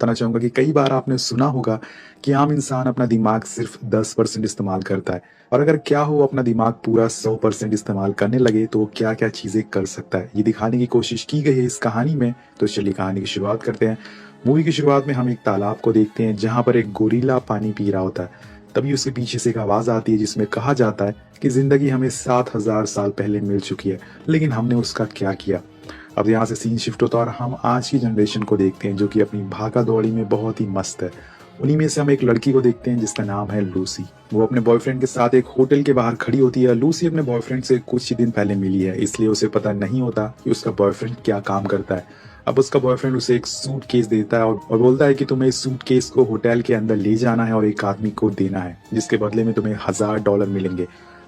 बताना चाहूँगा कि कई बार आपने सुना होगा कि आम इंसान अपना दिमाग सिर्फ 10% इस्तेमाल करता है और अगर क्या हो अपना दिमाग पूरा 100% इस्तेमाल करने लगे तो वो क्या-क्या चीज़ें कर सकता है। ये दिखाने की कोशिश की गई है इस कहानी में, तो चलिए कहानी की शुरुआत करते हैं। मूवी की शुरुआत में हम एक तालाब को देखते हैं जहाँ पर एक गोरिल्ला पानी पी रहा होता है। तभी उसके पीछे से एक आवाज़ आती है जिसमें कहा जाता है कि ज़िंदगी हमें 7000 साल पहले मिल चुकी है, लेकिन हमने उसका क्या किया? अब यहाँ से सीन शिफ्ट होता है और हम आज की जनरेशन को देखते हैं जो कि अपनी भागा-दौड़ी में बहुत ही मस्त है। उन्हीं में से हम एक लड़की को देखते हैं जिसका नाम है लूसी। वो अपने बॉयफ्रेंड के साथ एक होटल के बाहर खड़ी होती है। लूसी अपने बॉयफ्रेंड से कुछ ही दिन पहले मिली है, इसलिए उसे पता नहीं होता कि उसका बॉयफ्रेंड क्या काम करता है। अब उसका बॉयफ्रेंड उसे एक सूटकेस देता है और बोलता है कि तुम्हें इस सूटकेस को होटल के अंदर ले जाना है और एक आदमी को देना है, जिसके बदले में तुम्हें $1000 मिलेंगे।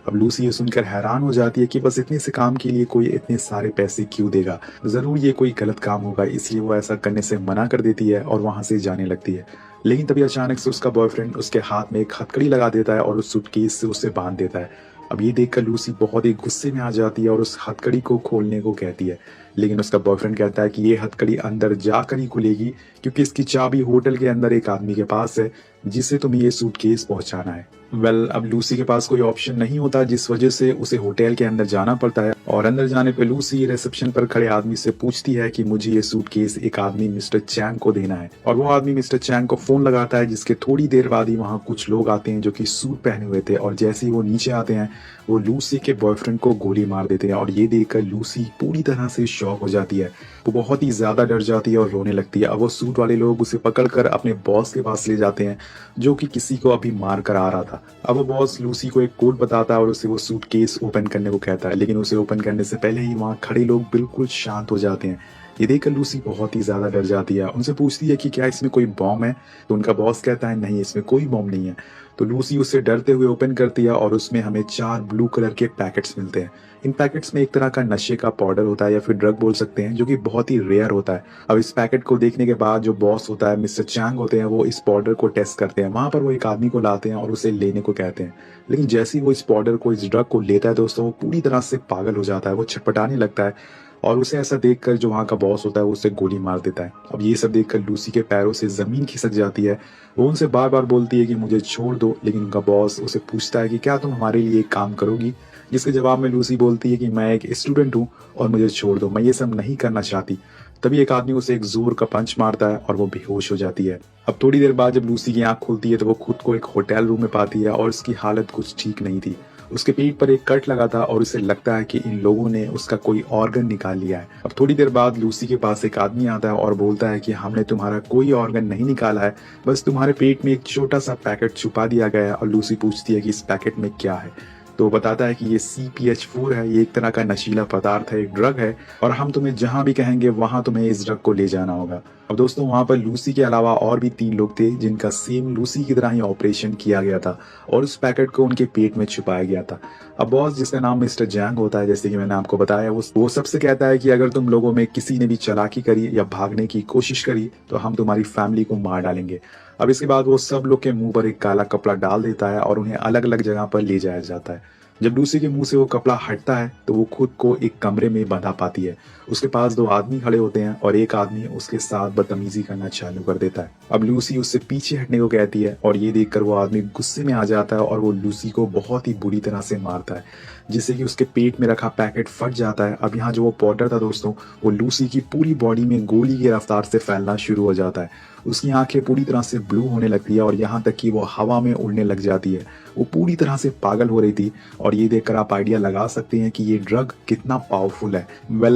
अब लूसी ये सुनकर हैरान हो जाती है कि बस इतने से काम के लिए कोई इतने सारे पैसे क्यों देगा? ज़रूर ये कोई गलत काम होगा, इसलिए वो ऐसा करने से मना कर देती है और वहाँ से जाने लगती है। लेकिन तभी अचानक से उसका बॉयफ्रेंड उसके हाथ में एक हथकड़ी लगा देता है और उस सूटकेस से उसे बांध देता है। अब ये देखकर लूसी बहुत ही गुस्से में आ जाती है और उस हथकड़ी को खोलने को कहती है। लेकिन उसका बॉयफ्रेंड कहता है कि ये हथकड़ी अंदर जाकर ही खुलेगी क्योंकि इसकी चाबी होटल के अंदर एक आदमी के पास है जिसे तुम्हें ये सूटकेस पहुंचाना है। अब लूसी के पास कोई ऑप्शन नहीं होता जिस वजह से उसे होटल के अंदर जाना पड़ता है और अंदर जाने पे लूसी रिसेप्शन पर खड़े आदमी से पूछती है कि मुझे ये सूटकेस एक आदमी मिस्टर चैंग को देना है और वो आदमी मिस्टर चैंग को फोन लगाता है जिसके थोड़ी देर बाद ही वहाँ कुछ लोग आते हैं जो कि सूट पहने हुए थे और जैसे ही वो नीचे आते हैं वो लूसी के बॉयफ्रेंड को गोली मार देते हैं और ये देखकर लूसी पूरी तरह से शॉक हो जाती है। वो बहुत ही ज्यादा डर जाती है और रोने लगती है। अब वो सूट वाले लोग उसे पकड़कर अपने बॉस के पास ले जाते हैं जो कि किसी को अभी मार कर आ रहा था। अब वो बॉस लूसी को एक कोड बताता है और उसे वो सूटकेस ओपन करने को कहता है, लेकिन उसे ओपन करने से पहले ही वहाँ खड़े लोग बिल्कुल शांत हो जाते हैं। ये देखकर लूसी बहुत ही ज्यादा डर जाती है। उनसे पूछती है कि क्या इसमें कोई बॉम्ब है, तो उनका बॉस कहता है नहीं, इसमें कोई बॉम्ब नहीं है। तो लूसी उसे डरते हुए ओपन करती है और उसमें हमें 4 ब्लू कलर के पैकेट्स मिलते हैं। इन पैकेट्स में एक तरह का नशे का पाउडर होता है या फिर ड्रग बोल सकते हैं, जो कि बहुत ही रेयर होता है। अब इस पैकेट को देखने के बाद जो बॉस होता है मिस्टर चैंग होते हैं, वो इस पाउडर को टेस्ट करते हैं। वहां पर वो एक आदमी को लाते हैं और उसे लेने को कहते हैं। लेकिन जैसे ही वो इस पाउडर को, इस ड्रग को लेता है दोस्तों, वो पूरी तरह से पागल हो जाता है। वो छटपटाने लगता है और उसे ऐसा देखकर जो वहाँ का बॉस होता है वो उसे गोली मार देता है। अब ये सब देखकर लूसी के पैरों से जमीन खिसक जाती है। वो उनसे बार बार बोलती है कि मुझे छोड़ दो, लेकिन उनका बॉस उसे पूछता है कि क्या तुम हमारे लिए एक काम करोगी, जिसके जवाब में लूसी बोलती है कि मैं एक स्टूडेंट हूँ और मुझे छोड़ दो, मैं ये सब नहीं करना चाहती। तभी एक आदमी उसे एक जोर का पंच मारता है और वो बेहोश हो जाती है। अब थोड़ी देर बाद जब लूसी की आंख खुलती है तो वो खुद को एक होटल रूम में पाती है और उसकी हालत कुछ ठीक नहीं थी। उसके पेट पर एक कट लगा था और उसे लगता है कि इन लोगों ने उसका कोई ऑर्गन निकाल लिया है। अब थोड़ी देर बाद लूसी के पास एक आदमी आता है और बोलता है कि हमने तुम्हारा कोई ऑर्गन नहीं निकाला है, बस तुम्हारे पेट में एक छोटा सा पैकेट छुपा दिया गया है। और लूसी पूछती है कि इस पैकेट में क्या है, तो बताता है कि ये CPH4 है, ये एक तरह का नशीला पदार्थ है, एक ड्रग है और हम तुम्हें जहां भी कहेंगे वहां तुम्हें इस ड्रग को ले जाना होगा। अब दोस्तों वहां पर लूसी के अलावा और भी 3 लोग थे जिनका सेम लूसी की तरह ही ऑपरेशन किया गया था और उस पैकेट को उनके पेट में छुपाया गया था। अब बॉस, जिसका नाम मिस्टर जैंग होता है, जैसे कि मैंने आपको बताया, वो सबसे कहता है कि अगर तुम लोगों में किसी ने भी चालाकी करी या भागने की कोशिश करी तो हम तुम्हारी फैमिली को मार डालेंगे। अब इसके बाद वो सब लोग के मुंह पर एक काला कपड़ा डाल देता है और उन्हें अलग अलग जगह पर ले जाया जाता है। जब लूसी के मुंह से वो कपड़ा हटता है तो वो खुद को एक कमरे में बंधा पाती है। उसके पास 2 आदमी खड़े होते हैं और एक आदमी उसके साथ बदतमीजी करना चालू कर देता है। अब लूसी उससे पीछे हटने को कहती है और ये देखकर वो आदमी गुस्से में आ जाता है और वो लूसी को बहुत ही बुरी तरह से मारता है, जिससे कि उसके पेट में रखा पैकेट फट जाता है। अब यहाँ जो वो पाउडर था दोस्तों, वो लूसी की पूरी बॉडी में गोली की रफ्तार से फैलना शुरू हो जाता है। उसकी आंखें पूरी तरह से ब्लू होने लगती है और यहाँ तक कि वो हवा में उड़ने लग जाती है। वो पूरी तरह से पागल हो रही थी और ये देखकर आप आइडिया लगा सकते हैं कि ये ड्रग कितना पावरफुल है।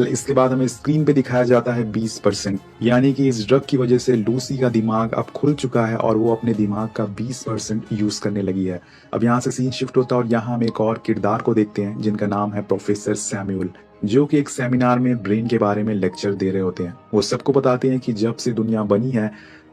इसके बाद हमें स्क्रीन पे दिखाया जाता है 20%, यानी कि इस ड्रग की वजह से लूसी का दिमाग अब खुल चुका है और वो अपने दिमाग का 20% यूज करने लगी है। अब यहाँ से सीन शिफ्ट होता है और यहाँ हम एक और किरदार को देखते हैं जिनका नाम है प्रोफेसर सैमुअल, जो कि एक सेमिनार में ब्रेन के बारे में लेक्चर दे रहे होते हैं। वो सबको बताते हैं कि जब से दुनिया बनी है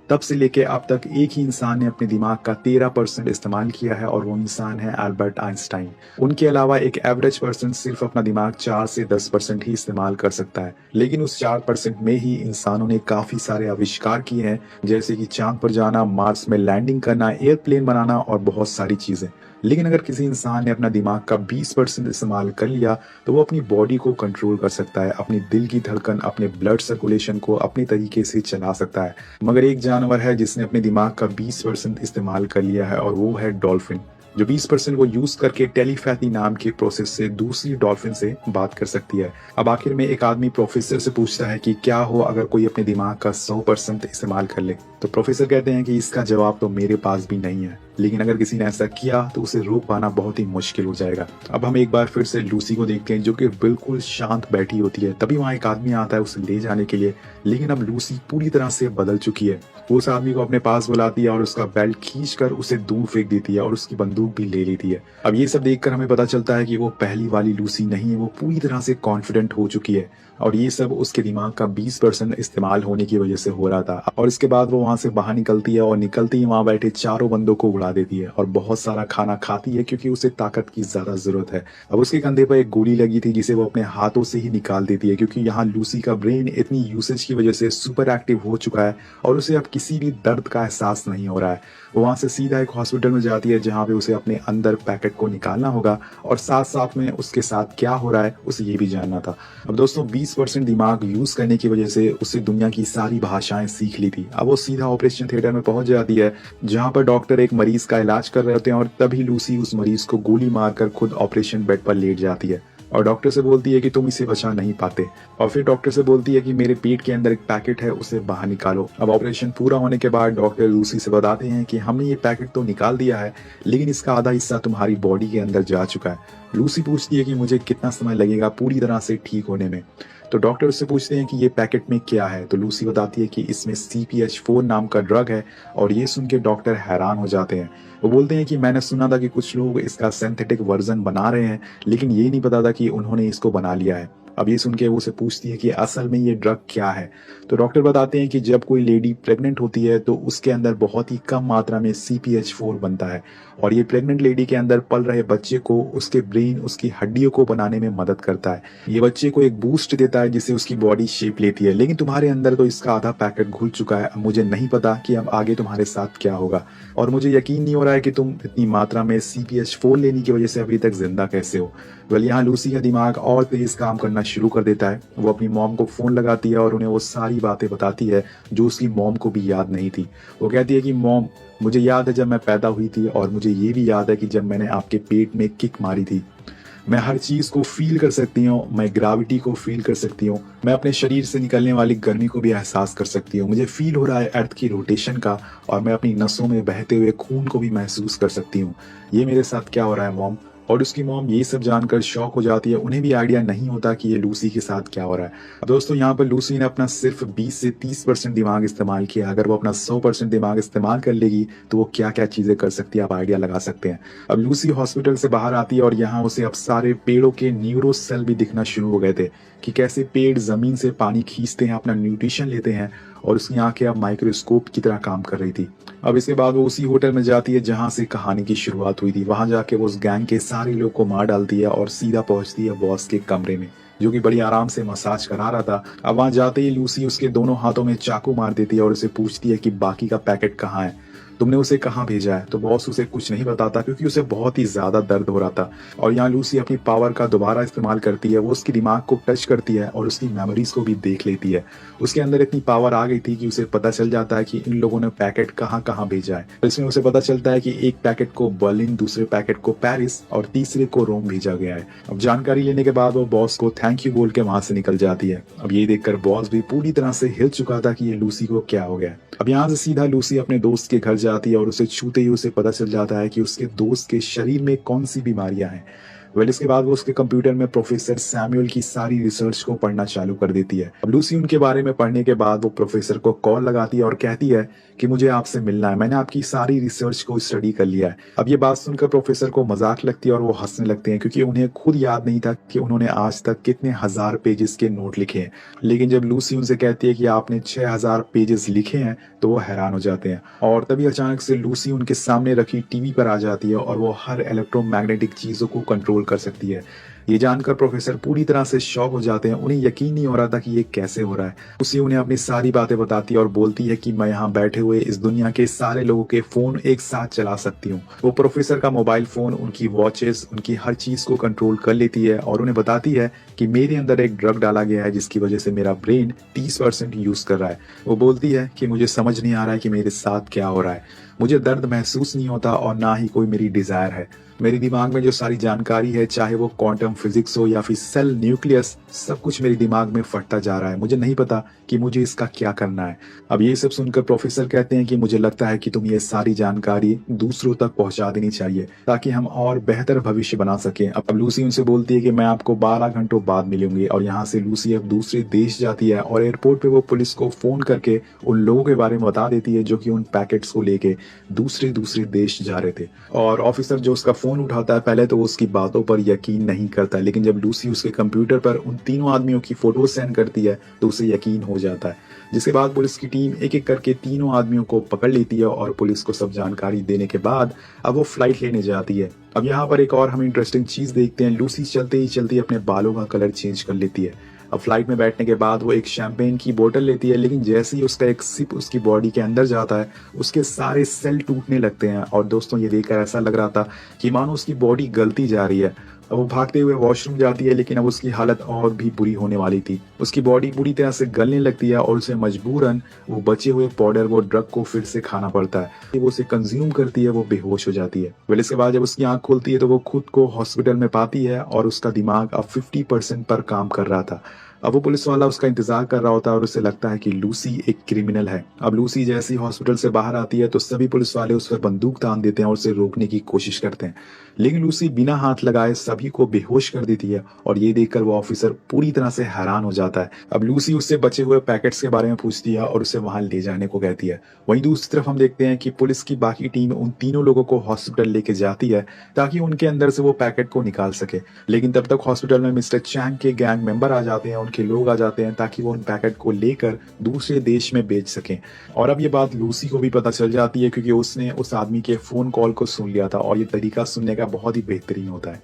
तब से लेके अब तक एक ही इंसान ने अपने दिमाग का 13% इस्तेमाल किया है और वो इंसान है अल्बर्ट आइंस्टाइन। उनके अलावा एक एवरेज पर्सन सिर्फ अपना दिमाग 4 से 10% ही इस्तेमाल कर सकता है, लेकिन उस 4% में ही इंसानों ने काफी सारे आविष्कार किए हैं, जैसे कि चांद पर जाना, मार्स में लैंडिंग करना, एयरप्लेन बनाना और बहुत सारी चीजें। लेकिन अगर किसी इंसान ने अपना दिमाग का 20% इस्तेमाल कर लिया तो वो अपनी बॉडी को कंट्रोल कर सकता है, अपनी दिल की धड़कन, अपने ब्लड सर्कुलेशन को अपने तरीके से चला सकता है। मगर एक जानवर है जिसने अपने दिमाग का 20% इस्तेमाल कर लिया है और वो है डॉल्फिन, जो 20% को यूज करके टेलीपैथी नाम के प्रोसेस से दूसरी डॉल्फिन से बात कर सकती है। अब आखिर में एक आदमी प्रोफेसर से पूछता है कि क्या हो अगर कोई अपने दिमाग का 100% इस्तेमाल कर ले। तो प्रोफेसर कहते हैं कि इसका जवाब तो मेरे पास भी नहीं है, लेकिन अगर किसी ने ऐसा किया तो उसे रोक पाना बहुत ही मुश्किल हो जाएगा। अब हम एक बार फिर से लूसी को देखते हैं जो कि बिल्कुल शांत बैठी होती है। तभी वहाँ एक आदमी आता है उसे ले जाने के लिए, लेकिन अब लूसी पूरी तरह से बदल चुकी है। वो उस आदमी को अपने पास बुलाती है और उसका बेल्ट खींचकर उसे दूर फेंक देती है और उसकी बंदूक भी ले लेती है। अब ये सब देखकर हमें पता चलता है कि वो पहली वाली लूसी नहीं है, वो पूरी तरह से कॉन्फिडेंट हो चुकी है और ये सब उसके दिमाग का 20% इस्तेमाल होने की वजह से हो रहा था। और इसके बाद वो वहां से बाहर निकलती है और निकलती ही वहां बैठे चारों बंदों को उड़ा देती है और बहुत सारा खाना खाती है क्योंकि उसे ताकत की ज्यादा जरूरत है। अब उसके कंधे पर एक गोली लगी थी जिसे वो अपने हाथों से ही निकाल देती है क्योंकि यहाँ लूसी का ब्रेन इतनी यूसेज की वजह से सुपर एक्टिव हो चुका है और उसे अब किसी भी दर्द का एहसास नहीं हो रहा है। वो वहां से सीधा एक हॉस्पिटल में जाती है जहां पे उसे अपने अंदर पैकेट को निकालना होगा और साथ साथ में उसके साथ क्या हो रहा है उसे ये भी जानना था। अब दोस्तों 20% दिमाग यूज करने की वजह से उससे दुनिया की सारी भाषाएं सीख ली थी। अब वो सीधा ऑपरेशन थिएटर में पहुंच जाती है जहां पर डॉक्टर एक मरीज का इलाज कर रहे होते हैं और तभी लूसी उस मरीज को गोली मारकर खुद ऑपरेशन बेड पर लेट जाती है और डॉक्टर से बोलती है कि तुम इसे बचा नहीं पाते। और फिर डॉक्टर से बोलती है कि मेरे पेट के अंदर एक पैकेट है, उसे बाहर निकालो। अब ऑपरेशन पूरा होने के बाद डॉक्टर लूसी से बताते हैं कि हमने ये पैकेट तो निकाल दिया है लेकिन इसका आधा हिस्सा तुम्हारी बॉडी के अंदर जा चुका है। लूसी पूछती है कि मुझे कितना समय लगेगा पूरी तरह से ठीक होने में। तो डॉक्टर उससे पूछते हैं कि ये पैकेट में क्या है। तो लूसी बताती है कि इसमें CPH4 नाम का ड्रग है और ये सुन के डॉक्टर हैरान हो जाते हैं। वो बोलते हैं कि मैंने सुना था कि कुछ लोग इसका सिंथेटिक वर्जन बना रहे हैं लेकिन ये नहीं पता था कि उन्होंने इसको बना लिया है। अब ये सुन के वो उसे पूछती है कि असल में ये ड्रग क्या है। तो डॉक्टर बताते हैं कि जब कोई लेडी प्रेग्नेंट होती है तो उसके अंदर बहुत ही कम मात्रा में CPH4 बनता है और ये प्रेग्नेंट लेडी के अंदर पल रहे बच्चे को, उसके ब्रेन, उसकी हड्डियों को बनाने में मदद करता है। ये बच्चे को एक बूस्ट देता है जिससे उसकी बॉडी शेप लेती है। लेकिन तुम्हारे अंदर तो इसका आधा पैकेट घुल चुका है। अब मुझे नहीं पता कि अब आगे तुम्हारे साथ क्या होगा और मुझे यकीन नहीं हो रहा है कि तुम इतनी मात्रा में CPH4 लेने की वजह से अभी तक जिंदा कैसे हो। वेल यहाँ लूसी का दिमाग और तेज काम करना शुरू कर देता है। वो अपनी मॉम को फोन लगाती है और उन्हें वो सारी बातें बताती है जो उसकी मॉम को भी याद नहीं थी। वो कहती है कि मॉम, मुझे याद है जब मैं पैदा हुई थी और मुझे ये भी याद है कि जब मैंने आपके पेट में किक मारी थी। मैं हर चीज को फील कर सकती हूँ, मैं ग्रेविटी को फील कर सकती हूँ, मैं अपने शरीर से निकलने वाली गर्मी को भी एहसास कर सकती हूँ। मुझे फील हो रहा है अर्थ की रोटेशन का और मैं अपनी नसों में बहते हुए खून को भी महसूस कर सकती हूँ। ये मेरे साथ क्या हो रहा है मॉम। और उसकी मॉम ये सब जानकर शॉक हो जाती है। उन्हें भी आइडिया नहीं होता कि ये लूसी के साथ क्या हो रहा है। अब दोस्तों यहाँ पर लूसी ने अपना सिर्फ 20 से 30% दिमाग इस्तेमाल किया। अगर वो अपना 100% दिमाग इस्तेमाल कर लेगी तो वो क्या क्या चीजें कर सकती है, आप आइडिया लगा सकते हैं। अब लूसी हॉस्पिटल से बाहर आती है और यहाँ उसे अब सारे पेड़ों के न्यूरो सेल भी दिखना शुरू हो गए थे कि कैसे पेड़ जमीन से पानी खींचते हैं, अपना न्यूट्रिशन लेते हैं और उसकी आंखें अब माइक्रोस्कोप की तरह काम कर रही थी। अब इसके बाद वो उसी होटल में जाती है जहां से कहानी की शुरुआत हुई थी। वहां जाके वो उस गैंग के सारे लोग को मार डालती है और सीधा पहुंचती है बॉस के कमरे में जो कि बड़ी आराम से मसाज करा रहा था। अब वहां जाते ही लूसी उसके दोनों हाथों में चाकू मार देती है और उसे पूछती है कि बाकी का पैकेट कहाँ है, तुमने उसे कहाँ भेजा है। तो बॉस उसे कुछ नहीं बताता क्योंकि उसे बहुत ही ज्यादा दर्द हो रहा था। और यहाँ लूसी अपनी पावर का दोबारा इस्तेमाल करती है। वो उसके दिमाग को टच करती है और उसकी मेमोरीज को भी देख लेती है। उसके अंदर इतनी पावर आ गई थी कि उसे पता चल जाता है कि इन लोगों ने पैकेट कहाँ कहाँ भेजा है। इसमें उसे पता चलता है कि एक पैकेट को बर्लिन, दूसरे पैकेट को पेरिस और तीसरे को रोम भेजा गया है। अब जानकारी लेने के बाद वो बॉस को थैंक यू बोल के वहां से निकल जाती है। अब ये देखकर बॉस भी पूरी तरह से हिल चुका था कि ये लूसी को क्या हो गया। अब यहाँ से सीधा लूसी अपने दोस्त के घर जाती है और उसे छूते ही उसे पता चल जाता है कि उसके दोस्त के शरीर में कौन सी बीमारियां हैं। इसके बाद वो उसके कंप्यूटर में प्रोफेसर सैमुअल की सारी रिसर्च को पढ़ना चालू कर देती है। अब लूसी उनके बारे में पढ़ने के बाद वो प्रोफेसर को कॉल लगाती है और कहती है कि मुझे आपसे मिलना है, मैंने आपकी सारी रिसर्च को स्टडी कर लिया है। अब ये बात सुनकर प्रोफेसर को मजाक लगती है और वो हंसने लगते हैं क्योंकि उन्हें खुद याद नहीं था कि उन्होंने आज तक कितने हजार पेजेस के नोट लिखे हैं। लेकिन जब लूसी उनसे कहती है कि आपने 6000 पेजेस लिखे हैं तो वो हैरान हो जाते हैं। और तभी अचानक से लूसी उनके सामने रखी टीवी पर आ जाती है और वो हर इलेक्ट्रोमैग्नेटिक चीजों को कंट्रोल कर सकती है। ये जानकर प्रोफेसर पूरी तरह से शॉक हो जाते हैं। उन्हें यकीन नहीं हो रहा था कि ये कैसे हो रहा है। लूसी उन्हें अपनी सारी बातें बताती है और बोलती है कि मैं यहाँ बैठे हुए इस दुनिया के सारे लोगों के फोन एक साथ चला सकती हूँ। वो प्रोफेसर का मोबाइल फोन, उनकी वॉचेस, उनकी हर चीज को कंट्रोल कर लेती है और उन्हें बताती है कि मेरे अंदर एक ड्रग डाला गया है जिसकी वजह से मेरा ब्रेन 30% यूज कर रहा है। वो बोलती है कि मुझे समझ नहीं आ रहा है कि मेरे साथ क्या हो रहा है। मुझे दर्द महसूस नहीं होता और ना ही कोई मेरी डिजायर है। मेरे दिमाग में जो सारी जानकारी है, चाहे वो क्वांटम फिजिक्स हो या फिर सेल न्यूक्लियस, सब कुछ मेरे दिमाग में फटता जा रहा है। मुझे नहीं पता कि मुझे इसका क्या करना है। अब ये सब सुनकर प्रोफेसर कहते हैं कि मुझे लगता है कि तुम ये सारी जानकारी दूसरों तक पहुंचा देनी चाहिए ताकि हम और बेहतर भविष्य बना सकें। अब लूसी उनसे बोलती है कि मैं आपको 12 घंटों बाद मिलूंगी और यहाँ से लूसी अब दूसरे देश जाती है और एयरपोर्ट पे वो पुलिस को फोन करके उन लोगों के बारे में बता देती है जो कि उन पैकेट्स को लेके दूसरे दूसरे देश जा रहे थे। और ऑफिसर जो उसका फोन उठाता है, पहले तो वो उसकी बातों पर यकीन नहीं करता, लेकिन जब लूसी उसके कंप्यूटर पर उन तीनों आदमियों की फोटो सेंड करती है तो उसे यकीन हो जाता है। जिसके बाद पुलिस की टीम एक एक करके तीनों आदमियों को पकड़ लेती है और पुलिस को सब जानकारी देने के बाद अब वो फ्लाइट लेने जाती है। अब यहाँ पर एक और हम इंटरेस्टिंग चीज देखते हैं। लूसी चलते ही चलते अपने बालों का कलर चेंज कर लेती है। अब फ्लाइट में बैठने के बाद वो एक शैंपेन की बोतल लेती है, लेकिन जैसे ही उसका एक सिप उसकी बॉडी के अंदर जाता है उसके सारे सेल टूटने लगते हैं। और दोस्तों, ये देखकर ऐसा लग रहा था कि मानो उसकी बॉडी गलती जा रही है। अब वो भागते हुए वॉशरूम जाती है, लेकिन अब उसकी हालत और भी बुरी होने वाली थी। उसकी बॉडी पूरी तरह से गलने लगती है और उसे मजबूरन वो बचे हुए पाउडर, वो ड्रग को फिर से खाना पड़ता है। वो उसे कंज्यूम करती है, वो बेहोश हो जाती है। वेल, इसके बाद जब उसकी आंख खुलती है तो वो खुद को हॉस्पिटल में पाती है और उसका दिमाग अब 50% पर काम कर रहा था। अब वो पुलिस वाला उसका इंतजार कर रहा होता है और उसे लगता है कि लूसी एक क्रिमिनल है। अब लूसी जैसी हॉस्पिटल से बाहर आती है तो सभी पुलिस वाले उस पर बंदूक तान देते हैं और उसे रोकने की कोशिश करते हैं, लेकिन लूसी बिना हाथ लगाए सभी को बेहोश कर देती है। और ये देखकर वो ऑफिसर पूरी तरह से हैरान हो जाता है। अब लूसी उससे बचे हुए पैकेट्स के बारे में पूछती है और उसे वहां ले जाने को कहती है। वहीं दूसरी तरफ हम देखते हैं कि पुलिस की बाकी टीम उन तीनों लोगों को हॉस्पिटल लेके जाती है ताकि उनके अंदर से वो पैकेट को निकाल सके, लेकिन तब तक हॉस्पिटल में मिस्टर चैंग के गैंग मेंबर आ जाते हैं, उनके लोग आ जाते हैं ताकि वो उन पैकेट को लेकर दूसरे देश में बेच सकें। और अब ये बात लूसी को भी पता चल जाती है क्योंकि उसने उस आदमी के फोन कॉल को सुन लिया था और ये तरीका सुनने का बहुत ही बेहतरीन होता है।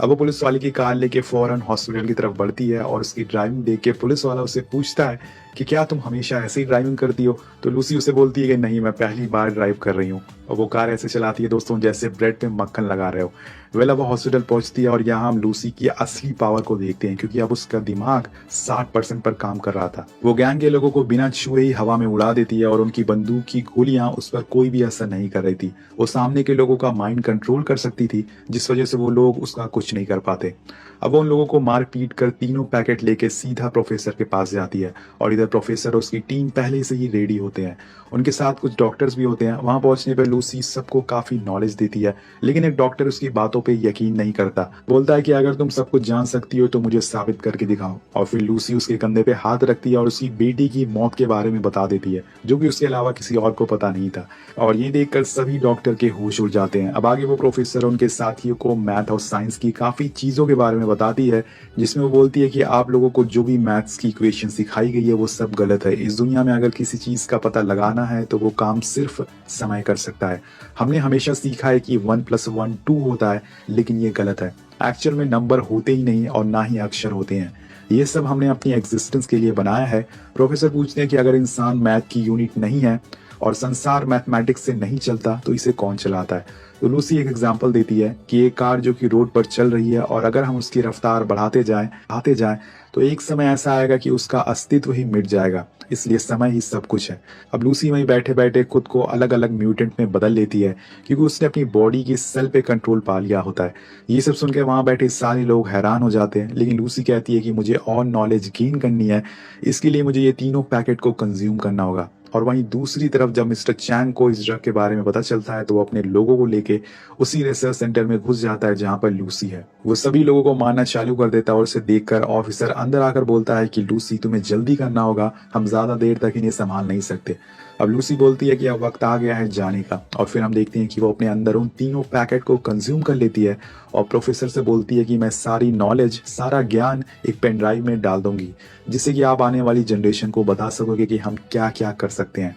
अब वो पुलिस वाले की कार लेके फौरन हॉस्पिटल की तरफ बढ़ती है और उसकी ड्राइविंग देख के पुलिस वाला उसे पूछता है कि क्या तुम हमेशा ऐसे ही ड्राइविंग करती हो? तो लूसी उसे बोलती है कि नहीं, मैं पहली बार ड्राइव कर रही हूँ। और वो कार ऐसे चलाती है दोस्तों जैसे ब्रेड पे मक्खन लगा रहे हो। वेल, अब वो हॉस्पिटल पहुंचती है और यहाँ हम लूसी की असली पावर को देखते हैं क्योंकि अब उसका दिमाग 60% पर काम कर रहा था। वो गैंग के लोगों को बिना छुए ही हवा में उड़ा देती है और उनकी बंदूक की गोलियां उस पर कोई भी असर नहीं कर रही थी। वो सामने के लोगों का माइंड कंट्रोल कर सकती थी, जिस वजह से वो लोग उसका कुछ नहीं कर पाते। अब वो उन लोगों को मार पीट कर तीनों पैकेट लेके सीधा प्रोफेसर के पास जाती है और इधर प्रोफेसर और उसकी टीम पहले से ही रेडी होते हैं। उनके साथ कुछ डॉक्टर्स भी होते हैं। वहां पहुंचने पर लूसी सबको काफी नॉलेज देती है, लेकिन एक डॉक्टर उसकी बातों पे यकीन नहीं करता। बोलता है कि अगर तुम सब कुछ जान सकती हो तो मुझे साबित करके दिखाओ। और फिर लूसी उसके कंधे पे हाथ रखती है और उसकी बेटी की मौत के बारे में बता देती है, जो कि उसके अलावा किसी और को पता नहीं था। और ये देखकर सभी डॉक्टर के होश उड़ जाते हैं। अब आगे वो प्रोफेसर उनके साथियों को मैथ और साइंस की काफी चीजों के बारे में बताती है, जिसमें वो बोलती है कि आप लोगों को जो भी मैथ्स की इक्वेशन सिखाई गई है वो सब गलत है। इस दुनिया में अगर किसी चीज का पता लगाना है तो वो काम सिर्फ समय कर सकता है। हमने हमेशा सीखा है कि 1+1 2 होता है, लेकिन ये गलत है। एक्चुअल में नंबर होते ही नहीं और ना ही अक्षर होते हैं। ये सब हमने अपनी एग्जिस्टेंस के लिए बनाया है। प्रोफेसर पूछते हैं कि अगर इंसान मैथ की यूनिट नहीं है और संसार मैथमेटिक्स से नहीं चलता तो इसे कौन चलाता है? तो लूसी एक एग्जांपल देती है कि एक कार जो कि रोड पर चल रही है और अगर हम उसकी रफ्तार बढ़ाते जाएं तो एक समय ऐसा आएगा कि उसका अस्तित्व ही मिट जाएगा। इसलिए समय ही सब कुछ है। अब लूसी वहीं बैठे बैठे खुद को अलग अलग म्यूटेंट में बदल लेती है क्योंकि उसने अपनी बॉडी की सेल पे कंट्रोल पा लिया होता है। ये सब सुनकर वहां बैठे सारे लोग हैरान हो जाते हैं, लेकिन लूसी कहती है कि मुझे और नॉलेज गेन करनी है, इसके लिए मुझे ये तीनों पैकेट को कंज्यूम करना होगा। और वहीं दूसरी तरफ जब मिस्टर चैंग को इस ड्रग के बारे में पता चलता है तो वो अपने लोगों को लेके उसी रिसर्च सेंटर में घुस जाता है जहां पर लूसी है। वो सभी लोगों को मारना चालू कर देता है और उसे देखकर ऑफिसर अंदर आकर बोलता है कि लूसी, तुम्हें जल्दी करना होगा, हम ज्यादा देर तक इन्हें संभाल नहीं सकते। अब लूसी बोलती है कि अब वक्त आ गया है जाने का और फिर हम देखते हैं कि वो अपने अंदर उन तीनों पैकेट को कंज्यूम कर लेती है और प्रोफेसर से बोलती है कि मैं सारी नॉलेज, सारा ज्ञान एक पेन ड्राइव में डाल दूंगी, जिससे कि आप आने वाली जनरेशन को बता सकोगे कि हम क्या क्या कर सकते हैं।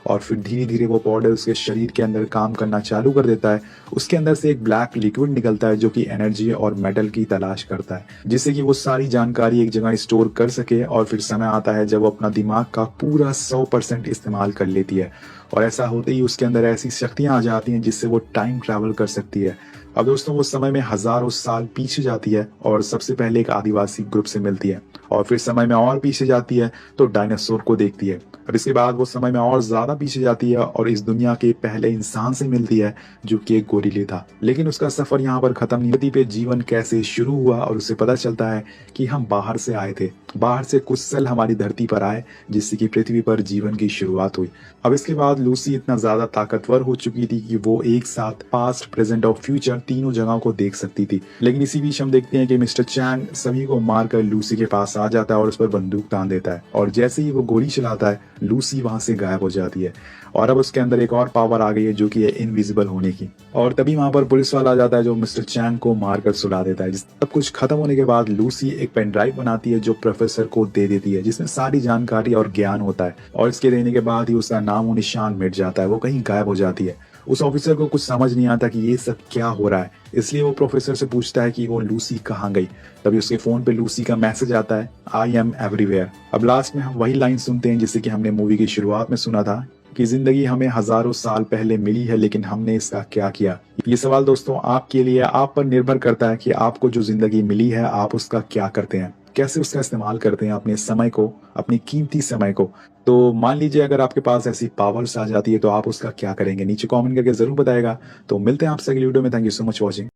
और फिर धीरे धीरे वो पाउडर उसके शरीर के अंदर काम करना चालू कर देता है। उसके अंदर से एक ब्लैक लिक्विड निकलता है जो कि एनर्जी और मेटल की तलाश करता है, जिससे कि वो सारी जानकारी एक जगह स्टोर कर सके। और फिर समय आता है जब वो अपना दिमाग का पूरा 100% इस्तेमाल कर लेती है, और ऐसा होते ही उसके अंदर ऐसी शक्तियां आ जाती हैं जिससे वो टाइम ट्रैवल कर सकती है। अब दोस्तों वो समय में हजारों साल पीछे जाती है और सबसे पहले एक आदिवासी ग्रुप से मिलती है, और फिर समय में और पीछे जाती है तो डायनासोर को देखती है, और इसके बाद वो समय में और ज्यादा पीछे जाती है और इस दुनिया के पहले इंसान से मिलती है जो कि एक गोरिल्ले था। लेकिन उसका सफर यहाँ पर खत्म नहीं, धरती पे जीवन कैसे शुरू हुआ और उसे पता चलता है कि हम बाहर से आए थे, बाहर से कुछ सेल हमारी धरती पर आए जिससे कि पृथ्वी पर जीवन की शुरुआत हुई। अब इसके बाद लूसी इतना ज्यादा ताकतवर हो चुकी थी कि वो एक साथ पास्ट, प्रेजेंट और फ्यूचर तीनों जगहों को देख सकती थी। लेकिन इसी बीच हम देखते हैं कि मिस्टर चैंग सभी को मारकर लूसी के पास आ जाता है और उस पर बंदूक तान देता है, और जैसे ही वो गोली चलाता है लूसी वहां से गायब हो जाती है। और अब उसके अंदर एक और पावर आ गई है जो कि है इनविजिबल होने की। और तभी वहां पर पुलिस वाला आ जाता है जो मिस्टर चैंग को मारकर सुला देता है। सब कुछ खत्म होने के बाद लूसी एक पेन ड्राइव बनाती है जो प्रोफेसर को दे देती है, जिसमें सारी जानकारी और ज्ञान होता है, और इसके देने के बाद ही उसका नामो निशान मिट जाता है, वो कहीं गायब हो जाती है। उस ऑफिसर को कुछ समझ नहीं आता कि ये सब क्या हो रहा है, इसलिए वो प्रोफेसर से पूछता है कि वो लूसी कहाँ गई। तभी उसके फोन पे लूसी का मैसेज आता है, आई एम एवरीवेयर। अब लास्ट में हम वही लाइन सुनते हैं जिससे कि हमने मूवी की शुरुआत में सुना था कि जिंदगी हमें हजारों साल पहले मिली है लेकिन हमने इसका क्या किया। ये सवाल दोस्तों आपके लिए, आप पर निर्भर करता है कि आपको जो जिंदगी मिली है आप उसका क्या करते हैं, कैसे उसका इस्तेमाल करते हैं अपने समय को, अपनी कीमती समय को। तो मान लीजिए अगर आपके पास ऐसी पावर्स आ जाती है तो आप उसका क्या करेंगे, नीचे कमेंट करके जरूर बताएगा। तो मिलते हैं आपसे अगली वीडियो में। Thank you so much watching.